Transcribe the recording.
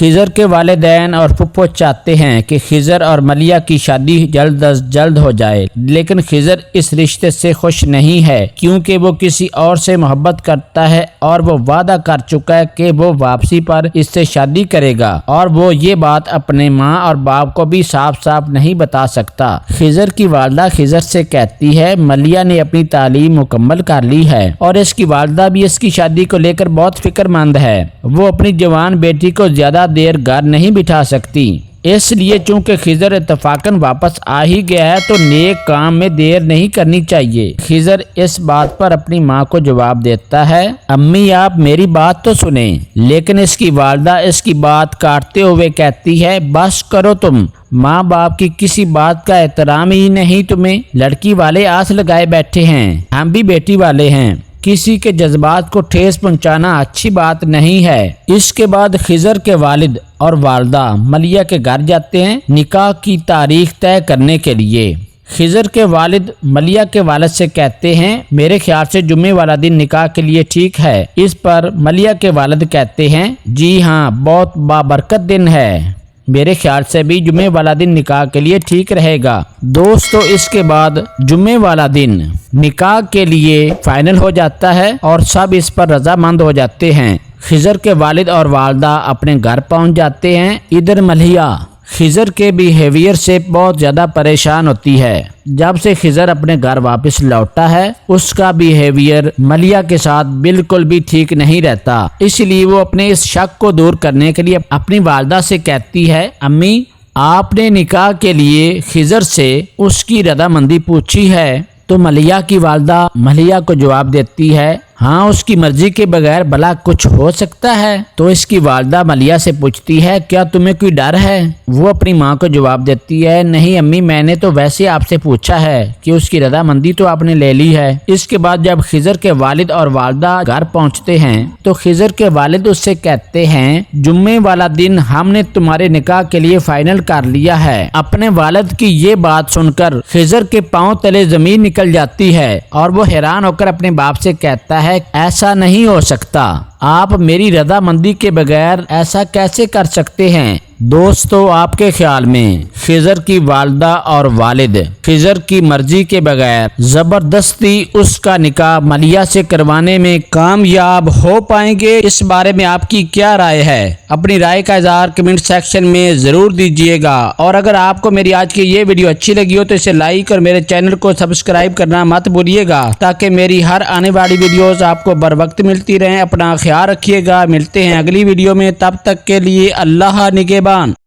خضر کے والدین اور پھپھو چاہتے ہیں کہ خضر اور ملیحہ کی شادی جلد از جلد ہو جائے، لیکن خضر اس رشتے سے خوش نہیں ہے کیونکہ وہ کسی اور سے محبت کرتا ہے اور وہ وعدہ کر چکا ہے کہ وہ واپسی پر اس سے شادی کرے گا، اور وہ یہ بات اپنے ماں اور باپ کو بھی صاف صاف نہیں بتا سکتا۔ خضر کی والدہ خضر سے کہتی ہے ملیحہ نے اپنی تعلیم مکمل کر لی ہے اور اس کی والدہ بھی اس کی شادی کو لے کر بہت فکر مند ہے۔ وہ اپنی جوان بیٹی کو زیادہ دیر گھر نہیں بٹھا سکتی، اس لیے چونکہ خضر اتفاقاً واپس آ ہی گیا ہے تو نیک کام میں دیر نہیں کرنی چاہیے۔ خضر اس بات پر اپنی ماں کو جواب دیتا ہے امی آپ میری بات تو سنیں، لیکن اس کی والدہ اس کی بات کاٹتے ہوئے کہتی ہے بس کرو تم، ماں باپ کی کسی بات کا احترام ہی نہیں تمہیں، لڑکی والے آس لگائے بیٹھے ہیں، ہم بھی بیٹی والے ہیں، کسی کے جذبات کو ٹھیس پہنچانا اچھی بات نہیں ہے۔ اس کے بعد خضر کے والد اور والدہ ملیحہ کے گھر جاتے ہیں نکاح کی تاریخ طے کرنے کے لیے۔ خضر کے والد ملیحہ کے والد سے کہتے ہیں میرے خیال سے جمعے والا دن نکاح کے لیے ٹھیک ہے۔ اس پر ملیحہ کے والد کہتے ہیں جی ہاں بہت بابرکت دن ہے، میرے خیال سے بھی جمعے والا دن نکاح کے لیے ٹھیک رہے گا۔ دوستو اس کے بعد جمعے والا دن نکاح کے لیے فائنل ہو جاتا ہے اور سب اس پر رضامند ہو جاتے ہیں۔ خضر کے والد اور والدہ اپنے گھر پہنچ جاتے ہیں۔ ادھر ملیحہ خضر کے بیہیویئر سے بہت زیادہ پریشان ہوتی ہے۔ جب سے خضر اپنے گھر واپس لوٹا ہے اس کا بیہیویئر ملیحہ کے ساتھ بالکل بھی ٹھیک نہیں رہتا، اس لیے وہ اپنے اس شک کو دور کرنے کے لیے اپنی والدہ سے کہتی ہے امی آپ نے نکاح کے لیے خضر سے اس کی رضامندی پوچھی ہے؟ تو ملیحہ کی والدہ ملیحہ کو جواب دیتی ہے ہاں اس کی مرضی کے بغیر بھلا کچھ ہو سکتا ہے؟ تو اس کی والدہ ملیحہ سے پوچھتی ہے کیا تمہیں کوئی ڈر ہے؟ وہ اپنی ماں کو جواب دیتی ہے نہیں امی میں نے تو ویسے آپ سے پوچھا ہے کہ اس کی رضامندی تو آپ نے لے لی ہے۔ اس کے بعد جب خضر کے والد اور والدہ گھر پہنچتے ہیں تو خضر کے والد اس سے کہتے ہیں جمعے والا دن ہم نے تمہارے نکاح کے لیے فائنل کر لیا ہے۔ اپنے والد کی یہ بات سن کر خضر کے پاؤں تلے زمین نکل جاتی ہے اور وہ حیران ہو کر اپنے باپ سے کہتا ہے ایسا نہیں ہو سکتا، آپ میری رضامندی کے بغیر ایسا کیسے کر سکتے ہیں؟ دوستو آپ کے خیال میں خضر کی والدہ اور والد خضر کی مرضی کے بغیر زبردستی اس کا نکاح ملیحہ سے کروانے میں کامیاب ہو پائیں گے؟ اس بارے میں آپ کی کیا رائے ہے؟ اپنی رائے کا اظہار کمنٹ سیکشن میں ضرور دیجیے گا، اور اگر آپ کو میری آج کی یہ ویڈیو اچھی لگی ہو تو اسے لائک اور میرے چینل کو سبسکرائب کرنا مت بھولیے گا تاکہ میری ہر آنے والی ویڈیوز آپ کو بر وقت ملتی رہیں۔ اپنا خیال رکھیے گا، ملتے ہیں اگلی ویڈیو میں، تب تک کے لیے اللہ نگہبان۔